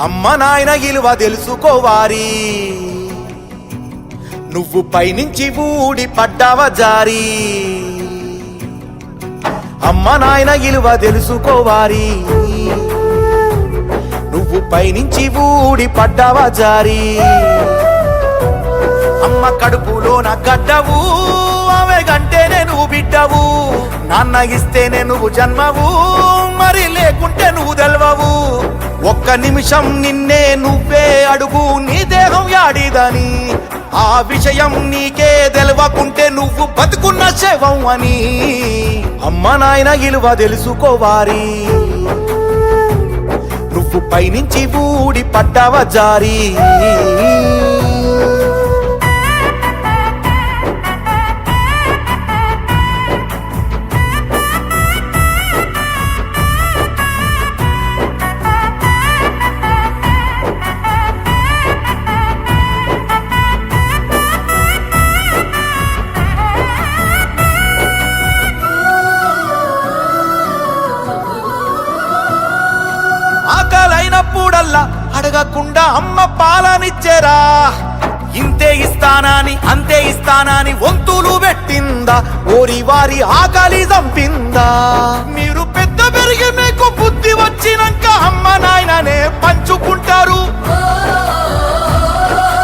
అమ్మ నాయన ఇలువ తెలుసుకోవారి, నువ్వు పైనుంచి ఊడి పడ్డావా జారి. అమ్మ నాయన ఇలువ తెలుసుకోవారి, నువ్వు పైనుంచి ఊడి పడ్డావా జారి. అమ్మ కడుపులోన గడ్డవు, ఆమె గంటేనే నువ్వు బిడ్డవు. నాన్న ఇస్తేనే నువ్వు జన్మవు, మరి లేకుంటే నువ్వు తెలవవు. ఒక్క నిమిషం నిన్నే నువ్వే అడుగు, నీ దేహం యాడిదని. ఆ విషయం నీకే తెలవకుంటే నువ్వు బతుకున్న శవం అని. అమ్మ నాయన ఇలువ తెలుసుకోవారి, నువ్వు పైనుంచి ఊడి పడ్డావా జారి. ఆకలైనప్పుడల్లా అడగకుండా అమ్మ పాలనిచ్చేరా. ఇంతే ఇస్తానాని అంతే ఇస్తానాని వంతులు పెట్టిందా, ఓరి వారి ఆకలి చంపిందా. మీరు పెద్ద పెరిగి మీకు బుద్ధి వచ్చినాక అమ్మ నాయననే పంచుకుంటారు.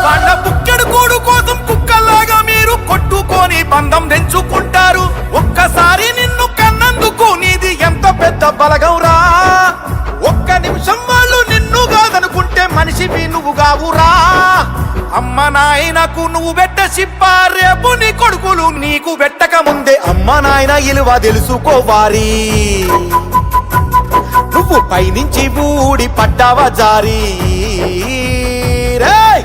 వాళ్ళ బుక్కెడు కూడు కోసం కుక్కల్లాగా మీరు కొట్టుకొని బంధం తెంచుకుంటారు. ఒక్కసారి నిన్ను కన్నందుకు నీది ఎంత పెద్ద బలగంరా. ఒక్క నిమిషం వాళ్ళు నిన్ను కాదనుకుంటే మనిషివి నువ్వు కావురా. అమ్మ నాయనకు నువ్వు పెట్ట సిప్ప, రేపు నీ కొడుకులు నీకు పెట్టక ముందే అమ్మ నాయన ఇలువ తెలుసుకోవారి, నువ్వు పైనుంచి ఊడి పడ్డావా జారి. రేయ్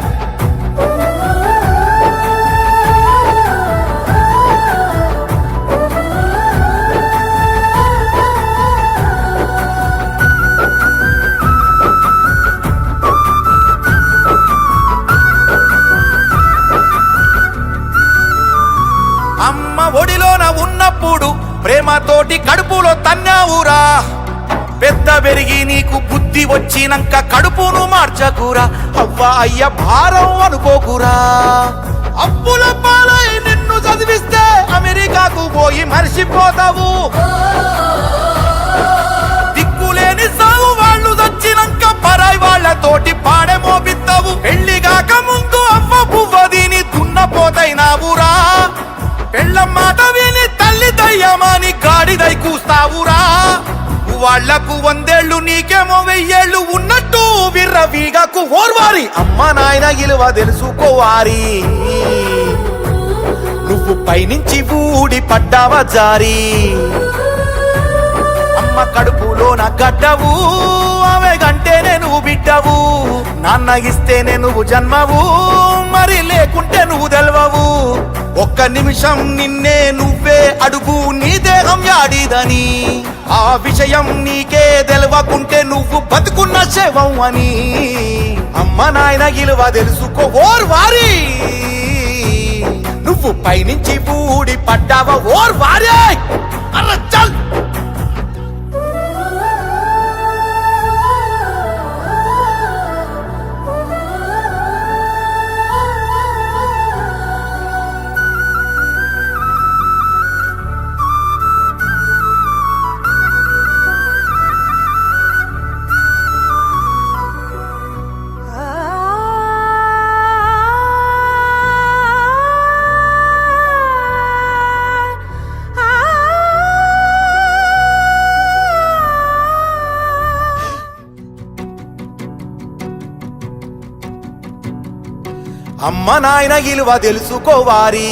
అమ్మ ఒడిలోన ఉన్నప్పుడు ప్రేమతోటి కడుపులో తన్నావురా. పెద్ద పెరిగి నీకు బుద్ధి వచ్చినాక కడుపును మార్చకురా. అవ్వ అయ్య భారం అనుకోకురా. అప్పుల పాలై నిన్ను చదివిస్తే అమెరికాకు పోయి మర్చిపోతావు. దిక్కులేని సాగు వాళ్ళు చచ్చినాక పరాయి వాళ్ళతోటి పాడే మోపిస్తావు. పెళ్లి కాక ముందు అవ్వ పువ్వ దీని దున్నపోతైనావురా. పెళ్ళ మాట విని తల్లి దయ్యమాని గాడిదై కూస్తావురా. వాళ్లకు 100 ఏళ్ళు నీకేమో 1000 ఏళ్ళు ఉన్నట్టు విర్రవీగకు ఓర్వారి. అమ్మ నాయన ఇలువ తెలుసుకోవారి, నువ్వు పైనుంచి ఊడి పడ్డావా జారి. అమ్మ కడుపులోన గడ్డవు, ఆమె గంటేనే నువ్వు బిడ్డవు. నాన్న ఇస్తేనే నువ్వు జన్మవు, మరి లేకుంటే నువ్వు తెలవవు. ఒక్క నిమిషం నిన్నే నువ్వే అడుగు, నీ దేహం యాడిదని. ఆ విషయం నీకే తెలవకుంటే నువ్వు బతుకున్న శవం అని. అమ్మ నాయన ఇలువ తెలుసుకో ఓర్వారి, నువ్వు పైనుంచి ఊడి పడ్డావా ఓర్వారి. అర్ర చల్. అమ్మ నాయన ఇలువ తెలుసుకోవారి,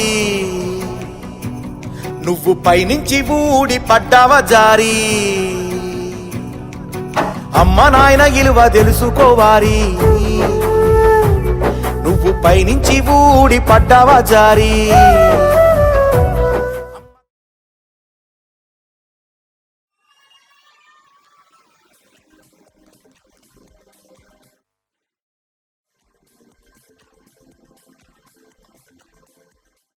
నువ్వు పైనుంచి ఊడి పడ్డావా జారి. అమ్మ నాయన ఇలువ తెలుసుకోవారి, నువ్వు పైనుంచి ఊడి పడ్డావా జారి.